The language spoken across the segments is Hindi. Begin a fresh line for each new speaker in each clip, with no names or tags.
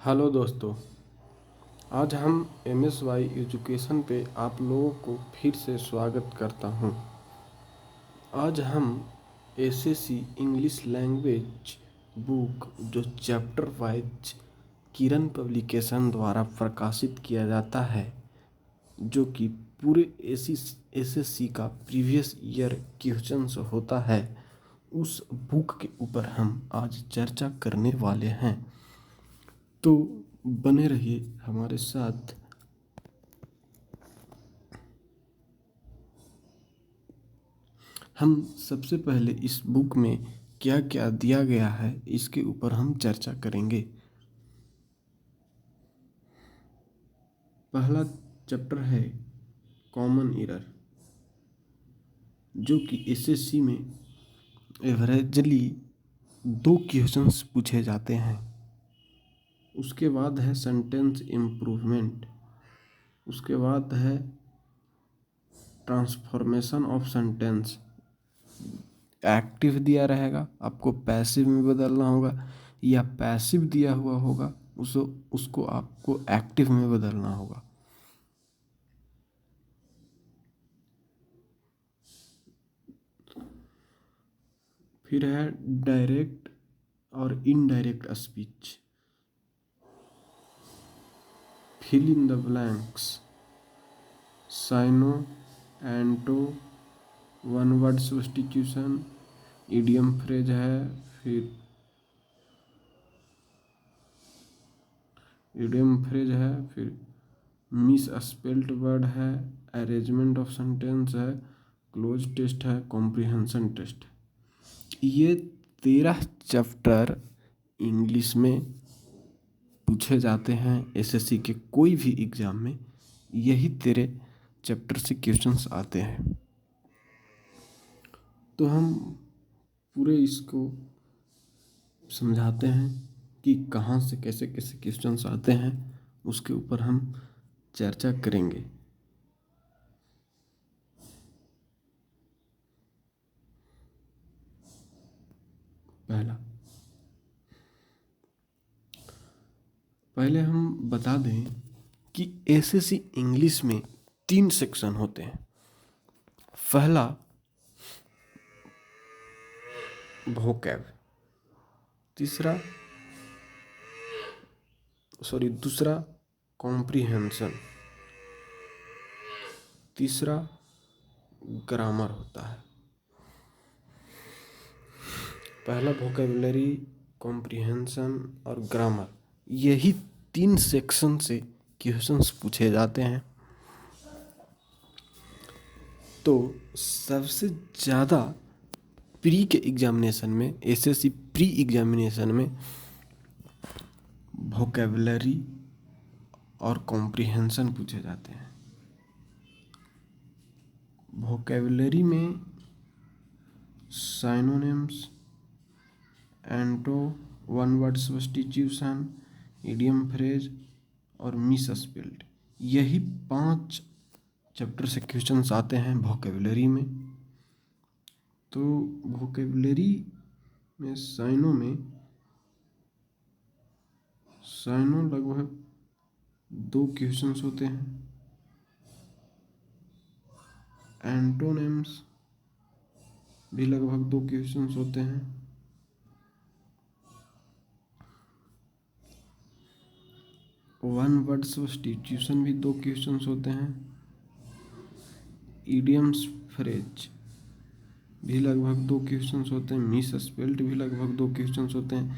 हेलो दोस्तों। आज हम MSY एजुकेशन पे आप लोगों को फिर से स्वागत करता हूँ। आज हम SSC इंग्लिश लैंग्वेज बुक जो चैप्टर वाइज किरण पब्लिकेशन द्वारा प्रकाशित किया जाता है, जो कि पूरे SSC का प्रीवियस ईयर क्वेश्चंस होता है, उस बुक के ऊपर हम आज चर्चा करने वाले हैं। तो बने रहिए हमारे साथ। हम सबसे पहले इस बुक में क्या क्या दिया गया है इसके ऊपर हम चर्चा करेंगे। पहला चैप्टर है कॉमन एरर, जो कि SSC में एवरेजली 2 क्वेश्चंस पूछे जाते हैं। उसके बाद है सेंटेंस इम्प्रूवमेंट। उसके बाद है ट्रांसफॉर्मेशन ऑफ सेंटेंस। एक्टिव दिया रहेगा, आपको पैसिव में बदलना होगा, या पैसिव दिया हुआ होगा उसको आपको एक्टिव में बदलना होगा। फिर है डायरेक्ट और indirect speech. Fill in the blanks, syno, anto, one word substitution, idiom phrase है। फिर मिस स्पेल्ट वर्ड है, अरेंजमेंट ऑफ सेंटेंस है, क्लोज टेस्ट है, कॉम्प्रिहेंशन टेस्ट। ये 13 चैप्टर इंग्लिश में पूछे जाते हैं SSC के कोई भी एग्जाम में। यही 13 चैप्टर से क्वेश्चंस आते हैं। तो हम पूरे इसको समझाते हैं कि कहाँ से कैसे कैसे क्वेश्चंस आते हैं, उसके ऊपर हम चर्चा करेंगे। पहले हम बता दें कि SSC इंग्लिश में 3 सेक्शन होते हैं। पहला वोकैब, दूसरा कॉम्प्रिहेंशन, तीसरा ग्रामर होता है। पहला वोकैबुलरी, कॉम्प्रिहेंशन और ग्रामर, यही 3 सेक्शन से क्वेश्चंस पूछे जाते हैं। तो सबसे ज़्यादा प्री के एग्जामिनेशन में, SSC प्री एग्जामिनेशन में वोकैबुलरी और कॉम्प्रिहेंशन पूछे जाते हैं। वोकैबुलरी में synonyms, anto, one word substitution, idiom phrase और मिस स्पेल्ड, यही 5 चैप्टर से क्वेश्चंस आते हैं वोकैबुलरी में। तो वोकैबुलरी में साइनो लगभग 2 क्वेश्चंस होते हैं। एंटोनिम्स भी लगभग 2 क्वेश्चंस होते हैं। वन वर्ड सब्स्टिट्यूशन भी 2 क्वेश्चंस होते हैं। इडियम्स फ्रेज भी लगभग 2 क्वेश्चंस होते हैं। मिस स्पेल्ट भी लगभग 2 क्वेश्चंस होते हैं।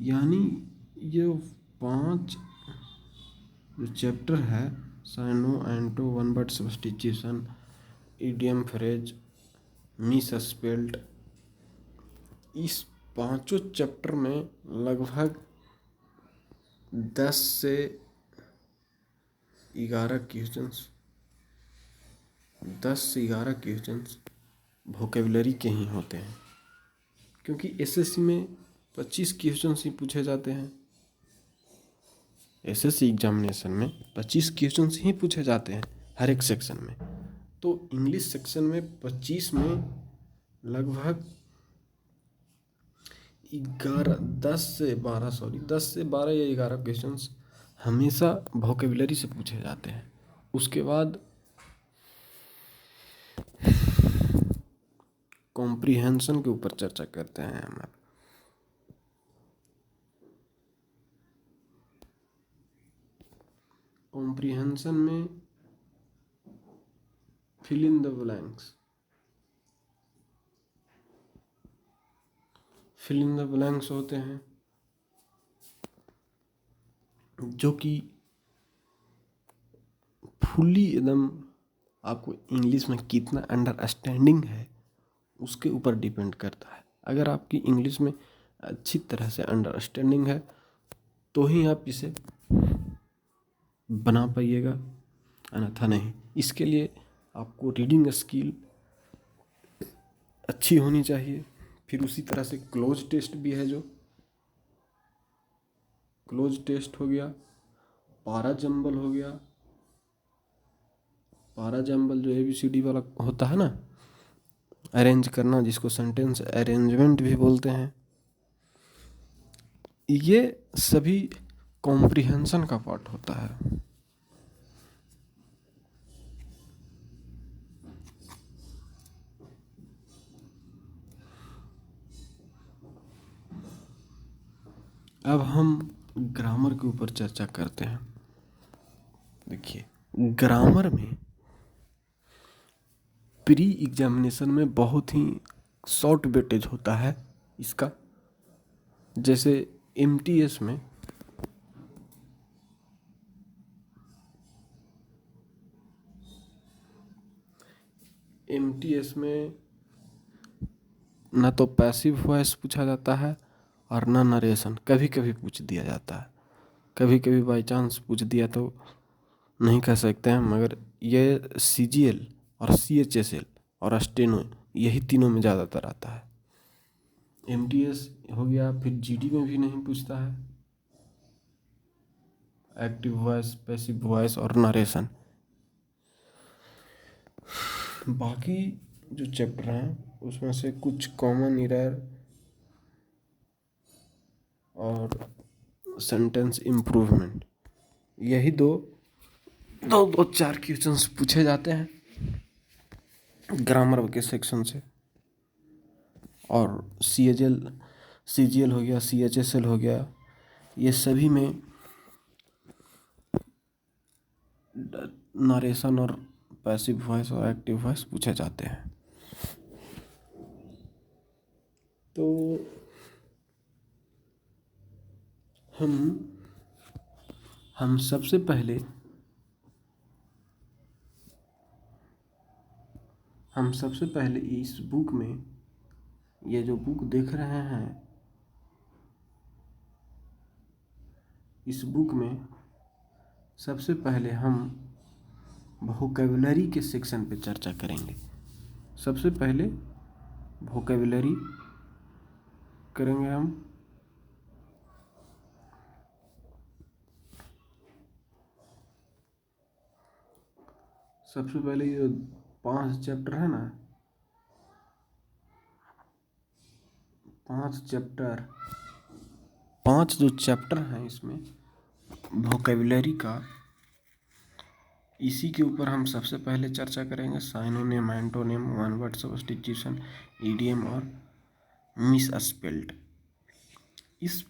यानी ये 5 जो चैप्टर है, syno, anto, one word substitution, idiom phrase, miss spelt, इस 5 चैप्टर में लगभग 10 से 11 क्वेश्चंस वोकैबुलरी के ही होते हैं, क्योंकि SSC में 25 क्वेश्चंस ही पूछे जाते हैं। SSC एग्जामिनेशन में 25 क्वेश्चंस ही पूछे जाते हैं हर एक सेक्शन में। तो इंग्लिश सेक्शन में 25 में लगभग 10 से 12 या 11 क्वेश्चंस हमेशा वोकेबुलरी से पूछे जाते हैं। उसके बाद कॉम्प्रिहेंशन के ऊपर चर्चा करते हैं हम। कॉम्प्रिहेंशन में fill in the blanks, fill in the blanks होते हैं जो कि फुल्ली एकदम आपको इंग्लिश में कितना अंडरस्टैंडिंग है उसके ऊपर डिपेंड करता है। अगर आपकी इंग्लिश में अच्छी तरह से अंडरस्टैंडिंग है तो ही आप इसे बना पाइएगा, अन्यथा नहीं। इसके लिए आपको रीडिंग स्किल अच्छी होनी चाहिए। फिर उसी तरह से क्लोज टेस्ट भी है, जो क्लोज टेस्ट हो गया, पारा जंबल हो गया। पारा जंबल जो ABCD वाला होता है ना, अरेंज करना, जिसको सेंटेंस अरेंजमेंट भी बोलते हैं, ये सभी कॉम्प्रिहेंशन का पार्ट होता है। अब हम ग्रामर के ऊपर चर्चा करते हैं। देखिए, ग्रामर में प्री एग्जामिनेशन में बहुत ही शॉर्ट वेटेज होता है इसका। जैसे MTS में ना तो पैसिव वॉइस पूछा जाता है और ना नरेशन, कभी कभी पूछ दिया जाता है। कभी कभी बाई चांस पूछ दिया तो नहीं कह सकते हैं, मगर ये CGL और CHSL और स्टेनो, यही तीनों में ज़्यादातर आता है। MTS हो गया, फिर GD में भी नहीं पूछता है, एक्टिव वॉइस, पैसिव वॉइस और नरेशन। बाकी जो चैप्टर हैं उसमें से कुछ कॉमन एरर और सेंटेंस इम्प्रूवमेंट, यही दो चार क्वेश्चंस पूछे जाते हैं ग्रामर के सेक्शन से। और CGL हो गया, CHSL हो गया, ये सभी में नरेशन और पैसिव वॉइस और एक्टिव वॉइस पूछे जाते हैं। तो हम सबसे पहले इस बुक में, ये जो बुक देख रहे हैं, इस बुक में सबसे पहले हम वोकैबुलरी के सेक्शन पे चर्चा करेंगे। सबसे पहले वोकैबुलरी करेंगे हम। सबसे पहले ये 5 चैप्टर है ना, 5 जो चैप्टर हैं इसमें वोकैबुलरी का, इसी के ऊपर हम सबसे पहले चर्चा करेंगे। Synonym, antonym, one word substitution, idiom और मिसस्पेल्ड। इस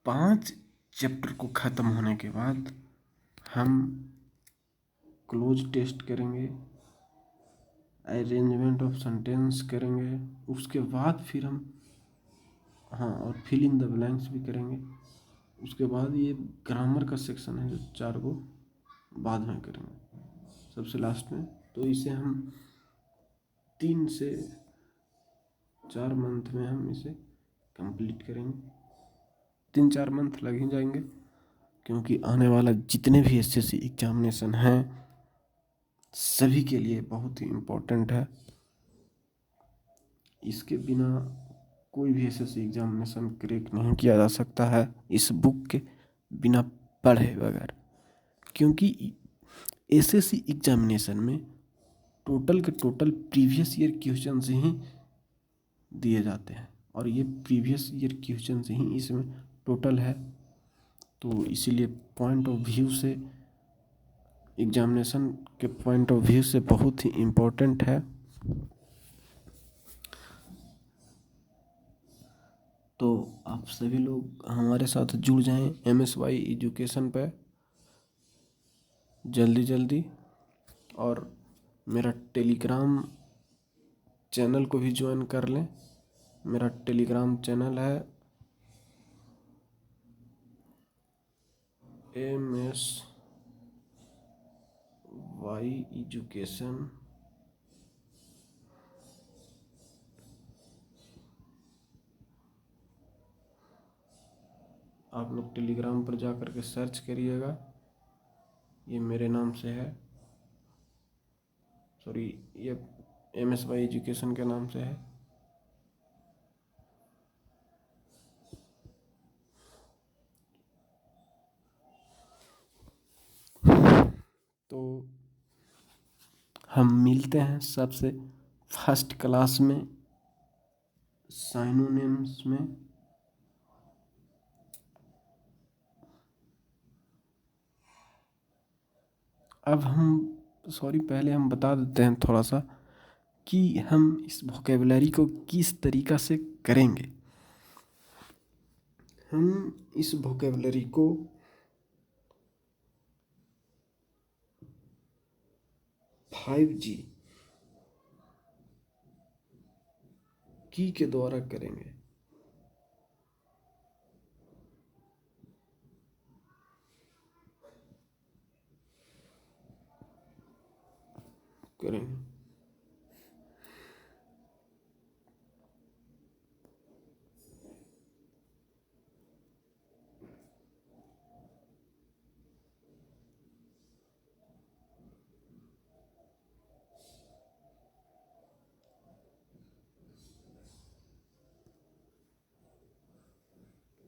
5 चैप्टर को ख़त्म होने के बाद हम क्लोज टेस्ट करेंगे, अरेंजमेंट ऑफ सेंटेंस करेंगे, उसके बाद फिर हम और फिल इन द ब्लैंक्स भी करेंगे। उसके बाद ये ग्रामर का सेक्शन है जो 4 को बाद में करेंगे सबसे लास्ट में। तो इसे हम 3 से 4 मंथ में हम इसे कंप्लीट करेंगे। 3-4 मंथ लग ही जाएंगे, क्योंकि आने वाला जितने भी SSC एग्जामिनेशन हैं सभी के लिए बहुत ही इम्पोर्टेंट है। इसके बिना कोई भी SSC एग्जामिनेशन क्रैक नहीं किया जा सकता है इस बुक के बिना पढ़े बगैर। क्योंकि SSC एग्जामिनेशन में टोटल के टोटल प्रीवियस ईयर क्वेश्चन ही दिए जाते हैं। और ये प्रीवियस ईयर क्वेश्चन से ही इसमें टोटल है, तो इसीलिए पॉइंट ऑफ व्यू से, एग्जामिनेशन के पॉइंट ऑफ व्यू से बहुत ही इम्पोर्टेंट है। तो आप सभी लोग हमारे साथ जुड़ जाएं MSY एजुकेशन पे जल्दी जल्दी, और मेरा टेलीग्राम चैनल को भी ज्वाइन कर लें। मेरा टेलीग्राम चैनल है MSY एजुकेशन। आप लोग टेलीग्राम पर जा कर के सर्च करिएगा, ये मेरे नाम से है, सॉरी ये MSY एजुकेशन के नाम से है। तो हम मिलते हैं सबसे फर्स्ट क्लास में साइनोनिम्स में। अब पहले हम बता देते हैं थोड़ा सा कि हम इस वोकेबलरी को किस तरीक़ा से करेंगे। हम इस वोकेबलरी को G की के द्वारा करेंगे। करेंगे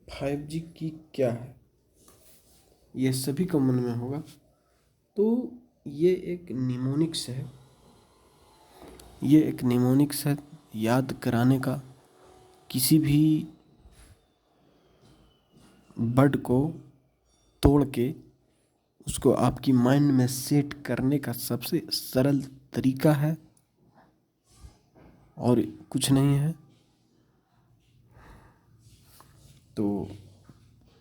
5G की क्या है, ये सभी को मन में होगा। तो ये एक निमोनिक्स है, ये एक निमोनिक्स है याद कराने का। किसी भी वर्ड को तोड़ के उसको आपकी माइंड में सेट करने का सबसे सरल तरीका है, और कुछ नहीं है। तो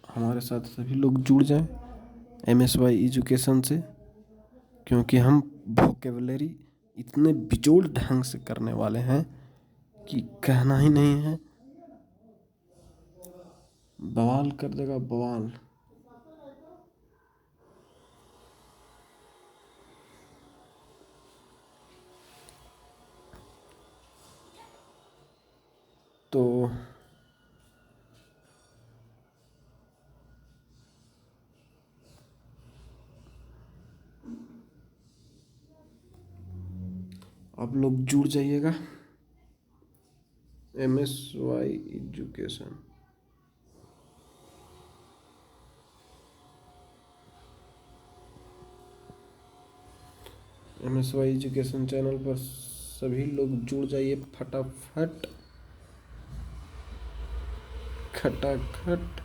हमारे साथ सभी लोग जुड़ जाएं MSY एजुकेशन से, क्योंकि हम वोकेबलरी इतने बिजोड़ ढंग से करने वाले हैं कि कहना ही नहीं है, बवाल कर देगा बवाल। तो आप लोग जुड़ जाइएगा MSY education. MSY education channel पर सभी लोग जुड़ जाइए फटाफट, खटाखट।